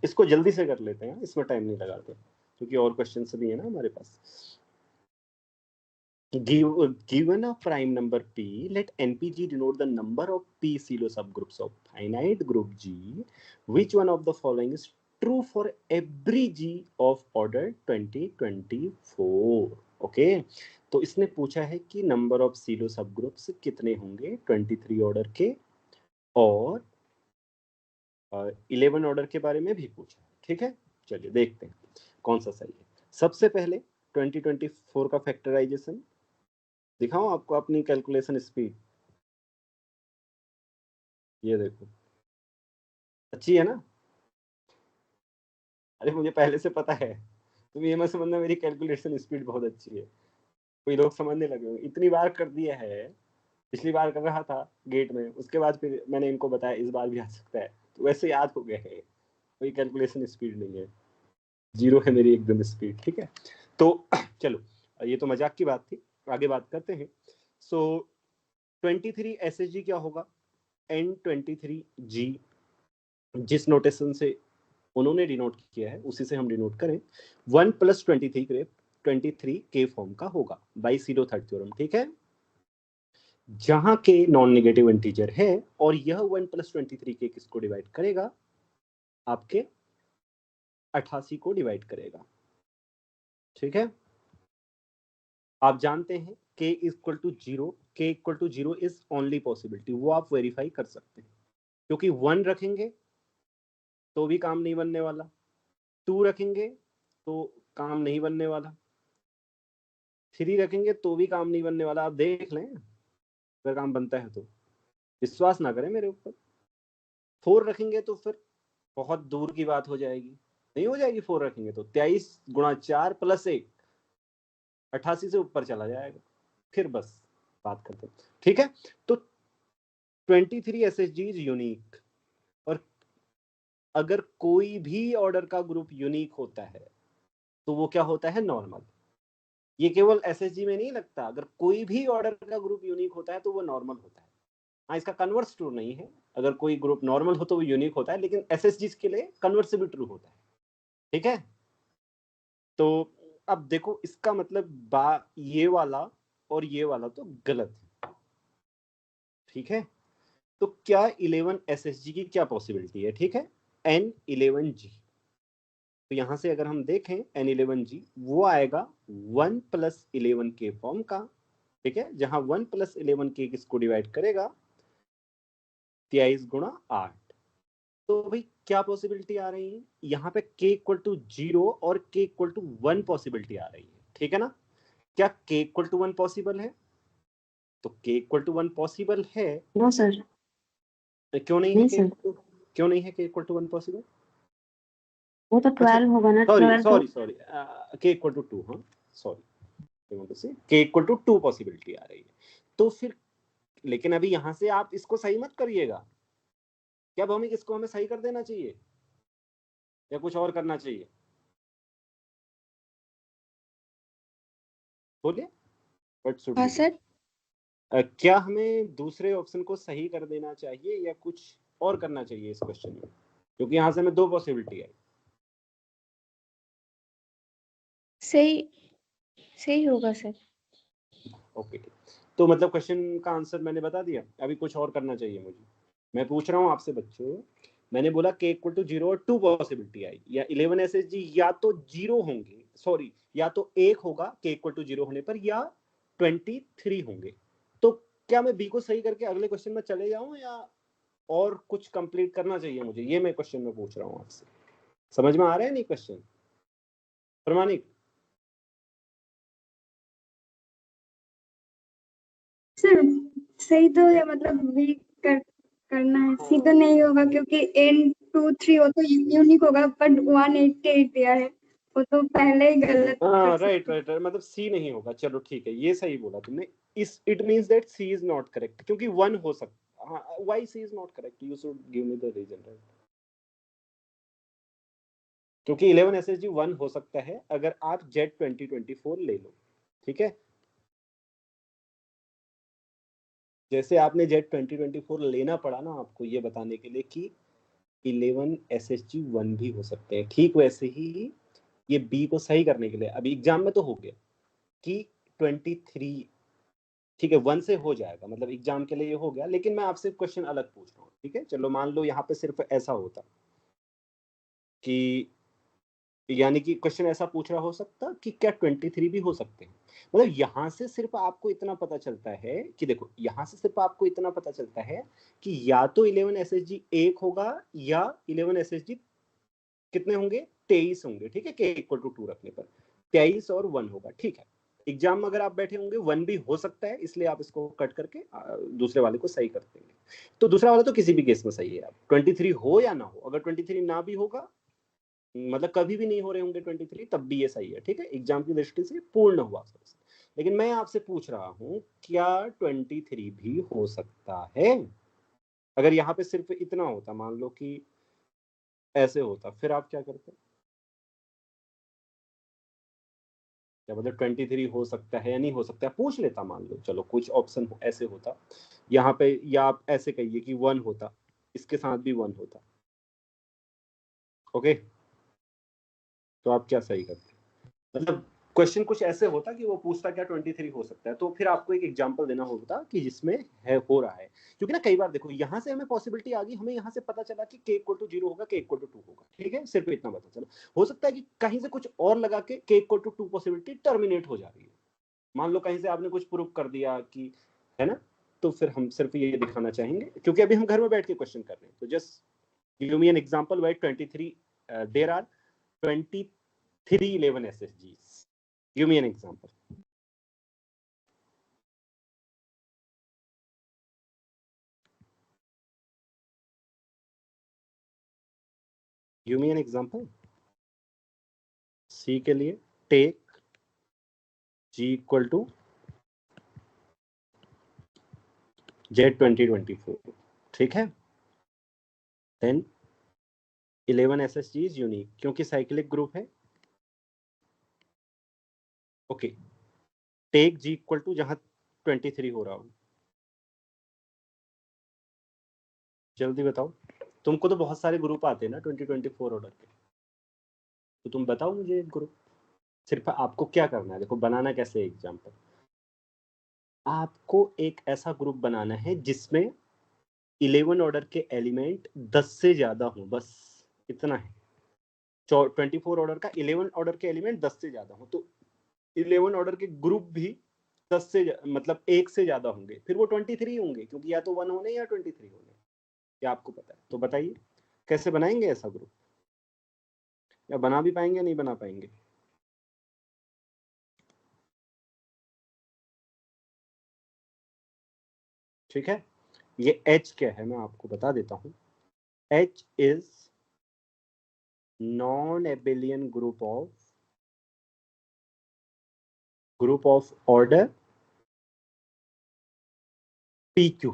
इसको जल्दी से कर लेते हैं, इसमें टाइम नहीं लगाते क्योंकि और क्वेश्चन भी है ना हमारे पास। Given a prime number p, let npg denote the number of p CELO subgroups of finite group G. Which one of the following is true for every G of order 2024? Okay, तो इसने पूछा है कि number of silo सबग्रुप्स कितने होंगे 23 order के, और 11 order के बारे में भी पूछा है। ठीक है, चलिए देखते हैं कौन सा सही है। सबसे पहले 2024 का फैक्टराइजेशन दिखाऊं आपको अपनी कैलकुलेशन स्पीड। ये देखो, अच्छी है ना? अरे मुझे पहले से पता है, तुम ये मत समझना मेरी कैलकुलेशन स्पीड बहुत अच्छी है। कोई लोग समझने लगे होंगे, इतनी बार कर दिया है, पिछली बार कर रहा था गेट में, उसके बाद फिर मैंने इनको बताया इस बार भी आ सकता है, तो वैसे याद हो गया है। कोई कैलकुलेशन स्पीड नहीं है, जीरो है मेरी एकदम स्पीड। ठीक है, तो चलो ये तो मजाक की बात थी, आगे बात करते हैं। सो 23 SSG क्या होगा? N23G, जिस नोटेशन से उन्होंने डिनोट किया है उसी से हम डिनोट करें। 1 + 23 के फॉर्म का होगा बाई सीरो थर्ड थ्योरम। ठीक है, जहां के नॉन नेगेटिव इंटीजर है, और यह 1 + 23 के किसको डिवाइड करेगा? आपके 88 को डिवाइड करेगा। ठीक है, आप जानते हैं k = 0, k = 0 is only possibility, वो आप वेरीफाई कर सकते हैं, क्योंकि 1 रखेंगे तो भी काम नहीं बनने वाला, 2 रखेंगे तो काम नहीं बनने वाला, 3 रखेंगे तो भी काम नहीं बनने वाला। आप देख लें अगर काम बनता है तो, विश्वास ना करें मेरे ऊपर। 4 रखेंगे तो फिर बहुत दूर की बात हो जाएगी, नहीं हो जाएगी। 4 रखेंगे तो 23 × 4 + 1 88 से ऊपर चला जाएगा, फिर बस बात करते हैं। ठीक है, तो 23 SSG इज यूनिक, और अगर कोई भी ऑर्डर का ग्रुप यूनिक होता है तो वो क्या होता है? नॉर्मल। ये केवल एसएसजी में नहीं लगता, अगर कोई भी ऑर्डर का ग्रुप यूनिक होता है तो वो नॉर्मल होता है। हाँ, इसका कन्वर्स ट्रू नहीं है, अगर कोई ग्रुप नॉर्मल हो तो वो यूनिक होता है, लेकिन एसएसजी के लिए कन्वर्स से भी ट्रू होता है। ठीक है, तो अब देखो इसका मतलब ये वाला और ये वाला तो गलत है। ठीक है, तो क्या 11 SSG की क्या पॉसिबिलिटी है? ठीक है, N11G, तो यहां से अगर हम देखें N11G, वो आएगा 1 + 11 के फॉर्म का। ठीक है, जहां 1 + 11 के किसको डिवाइड करेगा? 23 × 8। तो भाई क्या पॉसिबिलिटी आ रही है यहाँ पे? k = 0 और k = 1 पॉसिबिलिटी आ रही है। ठीक है ना? क्या k = 1 पॉसिबल है? तो k = 1 पॉसिबल है। नो सर, क्यों नहीं है नहीं k सर, क्यों नहीं है k = 1 पॉसिबल? वो तो अच्छा 12 होगा ना, सॉरी 12 तो। सॉरी सॉरी, k = 2, हाँ सॉरी, k = 2 पॉसिबिलिटी आ रही है। तो फिर लेकिन अभी यहां से आप इसको सही मत करिएगा। क्या भौमिक, इसको हमें सही कर देना चाहिए या कुछ और करना चाहिए? बोलिए, व्हाट शुड हाँ वी डू? सर। क्या हमें दूसरे ऑप्शन को सही कर देना चाहिए या कुछ और करना चाहिए इस क्वेश्चन में, क्योंकि यहां से हमें 2 पॉसिबिलिटी है। सही सही होगा सर। ओके, तो मतलब क्वेश्चन का आंसर मैंने बता दिया, अभी कुछ और करना चाहिए मुझे? मैं पूछ रहा हूँ आपसे बच्चों, मैंने बोला k = 0 और 2 पॉसिबिलिटी आई, या 11 SSG या तो 0 होंगे, सॉरी या तो 1 होगा k = 0 होने पर, या 23 होंगे। तो क्या मैं बी को सही करके अगले क्वेश्चन में चले जाऊं, या और कुछ कंप्लीट करना चाहिए मुझे? ये मैं क्वेश्चन में पूछ रहा हूँ आपसे, समझ में आ रहा है नहीं क्वेश्चन प्रमाणिक? सर सही तो है, मतलब भी करना है। सी तो नहीं होगा क्योंकि N23 हो तो यूनिक होगा, बट 188 दिया है, वो तो पहले ही गलत कर हाँ राइट सकते। राइट राइट, मतलब सी नहीं होगा। चलो ठीक है, ये सही बोला तुमने। इस it means that C is not correct, क्योंकि 1 हो सकता। हाँ, why C is not correct? You should give me the reason, right? क्योंकि 11 SSG 1 हो सकता है अगर आप जेट 2024 ले लो। ठीक है, जैसे आपने जेट 2024 लेना पड़ा ना आपको ये बताने के लिए कि 11 SHG1 भी हो सकते हैं। ठीक वैसे ही ये बी को सही करने के लिए अभी एग्जाम में तो हो गया कि 23, ठीक है 1 से हो जाएगा, मतलब एग्जाम के लिए ये हो गया, लेकिन मैं आपसे क्वेश्चन अलग पूछ रहा हूँ। ठीक है, चलो मान लो यहाँ पे सिर्फ ऐसा होता कि, यानी कि क्वेश्चन ऐसा पूछ रहा हो सकता कि क्या 23 भी हो सकते हैं। मतलब यहाँ से सिर्फ आपको इतना पता चलता है कि देखो, यहाँ से सिर्फ आपको इतना पता चलता है कि या तो 11 SHG 1 होगा या 11 SHG कितने होंगे, 23 होंगे। ठीक है, के इक्वल टू 2 रखने पर 23 और 1 होगा। ठीक है, एग्जाम में अगर आप बैठे होंगे 1 भी हो सकता है, इसलिए आप इसको कट करके दूसरे वाले को सही कर देंगे। तो दूसरा वाला तो किसी भी केस में सही है। आप 23 हो या ना हो, अगर 23 ना भी होगा, मतलब कभी भी नहीं हो रहे होंगे 23, तब भी ये सही है। ठीक है, एग्जाम की दृष्टि से पूर्ण हुआ। लेकिन मैं आपसे पूछ रहा हूं क्या 23 भी हो सकता है? अगर यहाँ पे सिर्फ इतना होता, मान लो कि ऐसे होता, फिर आप क्या करते? क्या मतलब 23 हो सकता है या नहीं हो सकता है पूछ लेता। मान लो चलो कुछ ऑप्शन ऐसे होता यहाँ पे, या आप ऐसे कहिए कि 1 होता, इसके साथ भी 1 होता। ओके, तो आप क्या सही करते? मतलब क्वेश्चन कुछ ऐसे होता कि वो पूछता क्या 23 हो सकता है, तो फिर आपको एक एग्जांपल देना होता कि जिसमें है हो रहा है। क्योंकि ना कई बार देखो, यहाँ से हमें पॉसिबिलिटी आ गई, हमें यहाँ से पता चला कि k इक्वल टू 0 होगा, k इक्वल टू 2 होगा। ठीक है, सिर्फ इतना पता चला। हो सकता है कि कहीं से कुछ और लगा के k equal to 2 possibility terminate हो जा रही है। मान लो कहीं से आपने कुछ प्रूव कर दिया कि, है ना, तो फिर हम सिर्फ ये दिखाना चाहेंगे, क्योंकि अभी हम घर में बैठ के क्वेश्चन कर रहे हैं। तो just give me an example where 23 there are 23 11 SSGs. Give me an example. Give me an example. C के लिए take G equal to Z 2024. ठीक है, then 11 SSG is unique क्योंकि साइक्लिक ग्रुप है। Okay, take G equal to जहां 23 हो रहा हो, जल्दी बताओ। तुमको तो बहुत सारे ग्रुप आते हैं ना 2024 ऑर्डर के, तो तुम बताओ मुझे एक ग्रुप। सिर्फ आपको क्या करना है, देखो बनाना कैसे एग्जाम्पल, आपको एक ऐसा ग्रुप बनाना है जिसमें 11 ऑर्डर के एलिमेंट 10 से ज्यादा हो, बस इतना है। 24 ऑर्डर का 11 ऑर्डर के एलिमेंट 10 से ज्यादा हो, तो 11 ऑर्डर के ग्रुप भी 10 से मतलब 1 से ज्यादा होंगे, फिर वो 23 होंगे, क्योंकि या तो 1 होने या 23 होने, या आपको पता है। तो बताइए कैसे बनाएंगे ऐसा ग्रुप, या बना भी पाएंगे या नहीं बना पाएंगे? ठीक है, ये H क्या है मैं आपको बता देता हूं। H is non Abelian group of order PQ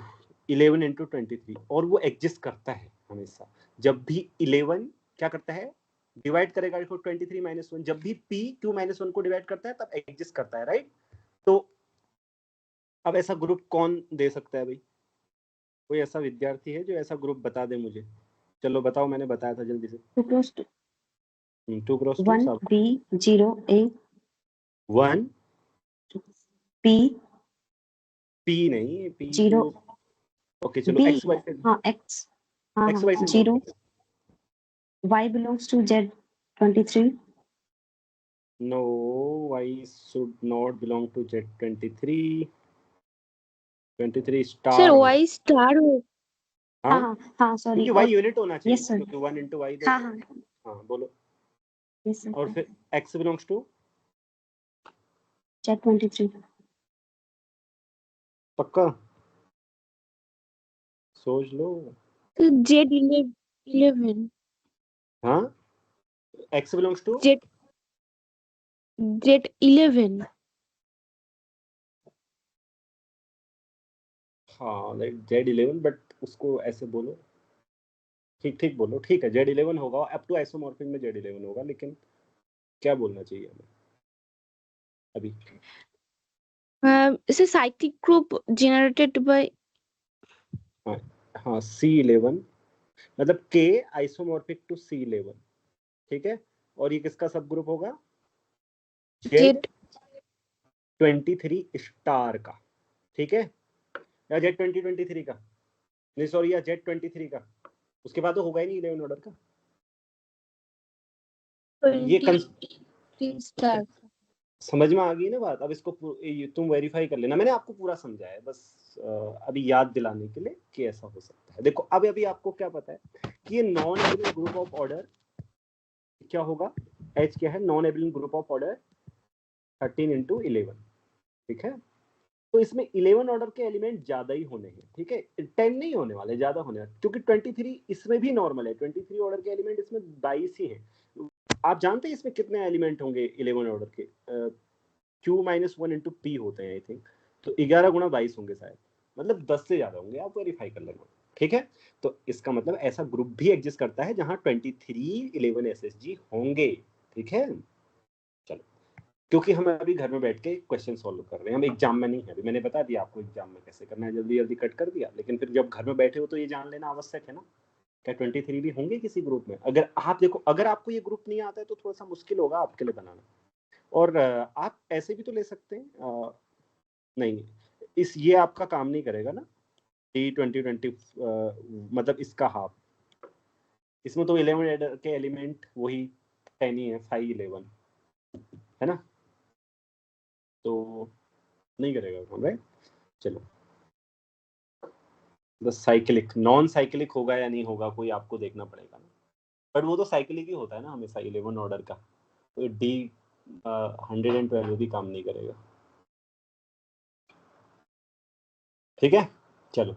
11 into 23, और वो एग्जिस्ट करता है हमेशा। जब भी 11 क्या करता है, डिवाइड करेगा इसको 23 माइनस 1, जब भी PQ माइनस 1 को डिवाइड करता है तब एग्जिस्ट करता है, राइट? तो अब ऐसा ग्रुप कौन दे सकता है भाई? कोई ऐसा विद्यार्थी है जो ऐसा ग्रुप बता दे मुझे? चलो बताओ, मैंने बताया था जल्दी से। 2 cross 2 2 cross 2 1 B 0 A 1 P P नहीं, P 0 ओके चलो B, X Y से, हाँ X, हाँ X हाँ Y से 0 Y belongs to Z 23 No, Y should not belong to Z 23. 23 star sir Y star हो। हाँ हाँ हाँ सॉरी, क्योंकि Y यूनिट होना चाहिए yes ना, sir, क्योंकि 1 इंटू वाई। हाँ हाँ हाँ बोलो। yes sir, और फिर X बिलोंग्स टू Z 23 पक्का सोच लो। जेड 11 हाँ, X belongs to Z Z 11 हाँ लाइक Z11, बट उसको ऐसे बोलो, ठीक ठीक बोलो। ठीक है, Z11 होगा, अप टू आइसोमॉर्फिक में Z11 होगा, लेकिन क्या बोलना चाहिए हमें अभी? इसे साइक्लिक ग्रुप जनरेटेड बाय हाँ हाँ C11, मतलब K आइसोमॉर्फिक टू C11, ठीक है। और ये किसका सब ग्रुप होगा? Z23 स्टार का, ठीक है, या Z23 का, नहीं सॉरी, या Z23 का, उसके बाद तो होगा ही नहीं 11 ऑर्डर का। ये स्टार समझ में आ गई ना बात? अब इसको तुम वेरीफाई कर लेना, मैंने आपको पूरा समझाया है, बस अभी याद दिलाने के लिए कि ऐसा हो सकता है। देखो अब अभी आपको क्या पता है कि ये non abelian group of order क्या होगा? H क्या है? Non abelian group of order 13 into 11, ठीक है। तो इसमें 11 ऑर्डर के एलिमेंट ज्यादा ही होने हैं, ठीक है, 10 नहीं होने वाले, ज्यादा होने वाले, क्योंकि 23 इसमें भी नॉर्मल है, 23 ऑर्डर के एलिमेंट इसमें 22 ही हैं। आप जानते हैं इसमें कितने एलिमेंट होंगे 11 ऑर्डर के? Q-1 into P होते हैं आई थिंक, तो 11 गुणा 22 होंगे शायद, मतलब 10 से ज्यादा होंगे, आप वेरीफाई कर लेना, ठीक है। तो इसका मतलब ऐसा ग्रुप भी एग्जिस्ट करता है जहां 23 11 SSG होंगे, ठीक है। चलो, क्योंकि हम अभी घर में बैठ के क्वेश्चन सॉल्व कर रहे हैं, हम एग्जाम में नहीं है अभी, मैंने बता दिया आपको एग्जाम में कैसे करना है, जल्दी जल्दी कट कर दिया, लेकिन फिर जब घर में बैठे हो तो ये जान लेना आवश्यक है ना, क्या 23 भी होंगे किसी ग्रुप में? अगर आप देखो, अगर आपको ये ग्रुप नहीं आता है तो थोड़ा सा मुश्किल होगा आपके लिए बनाना। और आप ऐसे भी तो ले सकते हैं, नहीं इस ये आपका काम नहीं करेगा ना, T2020 मतलब इसका हाफ, इसमें तो 11 के एलिमेंट वही 10 ही है, 5 11 है ना, तो नहीं करेगा काम, राइट। चलो, बस साइक्लिक, नॉन साइक्लिक होगा या नहीं होगा कोई आपको देखना पड़ेगा ना, बट वो तो साइक्लिक ही होता है ना हमेशा 11 ऑर्डर का, तो D112 भी काम नहीं करेगा, ठीक है। चलो,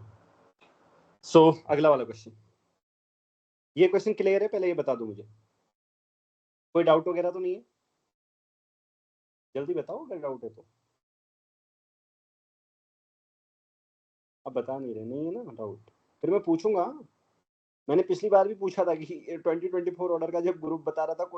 सो अगला वाला क्वेश्चन, ये क्वेश्चन क्लियर है? पहले ये बता दो मुझे, कोई डाउट वगैरह तो नहीं है? जल्दी बताओ अगर डाउट है तो। अब बता नहीं रहे, नहीं है ना डाउट, फिर मैं पूछूंगा। मैंने पिछली बार भी पूछा था कि 2024 ऑर्डर का जब ग्रुप बता रहा था